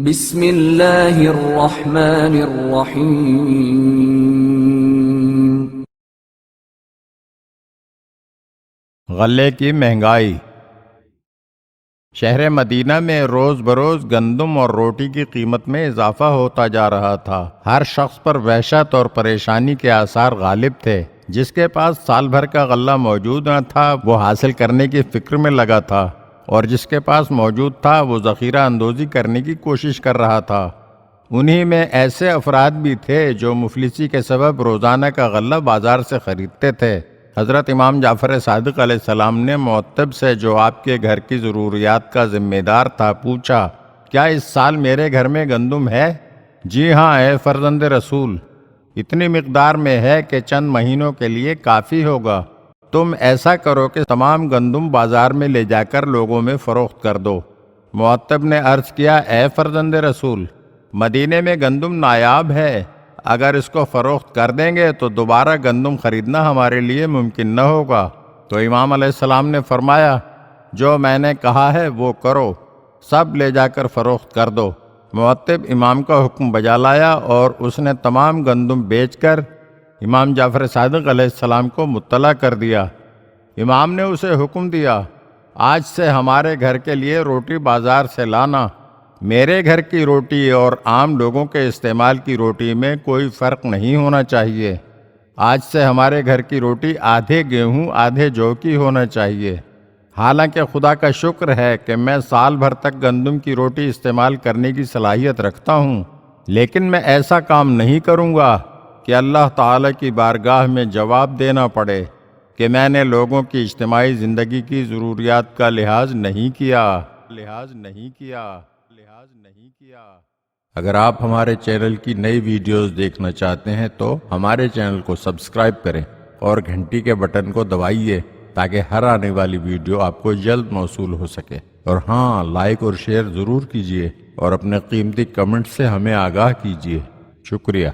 بسم اللہ الرحمن الرحیم۔ غلے کی مہنگائی۔ شہر مدینہ میں روز بروز گندم اور روٹی کی قیمت میں اضافہ ہوتا جا رہا تھا۔ ہر شخص پر وحشت اور پریشانی کے آثار غالب تھے۔ جس کے پاس سال بھر کا غلہ موجود نہ تھا وہ حاصل کرنے کی فکر میں لگا تھا، اور جس کے پاس موجود تھا وہ ذخیرہ اندوزی کرنے کی کوشش کر رہا تھا۔ انہی میں ایسے افراد بھی تھے جو مفلسی کے سبب روزانہ کا غلہ بازار سے خریدتے تھے۔ حضرت امام جعفر صادق علیہ السلام نے معتب سے، جو آپ کے گھر کی ضروریات کا ذمہ دار تھا، پوچھا، کیا اس سال میرے گھر میں گندم ہے؟ جی ہاں اے فرزند رسول، اتنی مقدار میں ہے کہ چند مہینوں کے لیے کافی ہوگا۔ تم ایسا کرو کہ تمام گندم بازار میں لے جا کر لوگوں میں فروخت کر دو۔ معتب نے عرض کیا، اے فرزند رسول، مدینے میں گندم نایاب ہے، اگر اس کو فروخت کر دیں گے تو دوبارہ گندم خریدنا ہمارے لیے ممکن نہ ہوگا۔ تو امام علیہ السلام نے فرمایا، جو میں نے کہا ہے وہ کرو، سب لے جا کر فروخت کر دو۔ معتب امام کا حکم بجا لایا اور اس نے تمام گندم بیچ کر امام جعفر صادق علیہ السلام کو مطلع کر دیا۔ امام نے اسے حکم دیا، آج سے ہمارے گھر کے لیے روٹی بازار سے لانا۔ میرے گھر کی روٹی اور عام لوگوں کے استعمال کی روٹی میں کوئی فرق نہیں ہونا چاہیے۔ آج سے ہمارے گھر کی روٹی آدھے گیہوں آدھے جو کی ہونا چاہیے۔ حالانکہ خدا کا شکر ہے کہ میں سال بھر تک گندم کی روٹی استعمال کرنے کی صلاحیت رکھتا ہوں، لیکن میں ایسا کام نہیں کروں گا کہ اللہ تعالی کی بارگاہ میں جواب دینا پڑے کہ میں نے لوگوں کی اجتماعی زندگی کی ضروریات کا لحاظ نہیں کیا۔ اگر آپ ہمارے چینل کی نئی ویڈیوز دیکھنا چاہتے ہیں تو ہمارے چینل کو سبسکرائب کریں اور گھنٹی کے بٹن کو دبائیے تاکہ ہر آنے والی ویڈیو آپ کو جلد موصول ہو سکے۔ اور ہاں، لائک اور شیئر ضرور کیجیے اور اپنے قیمتی کمنٹ سے ہمیں آگاہ کیجیے۔ شکریہ۔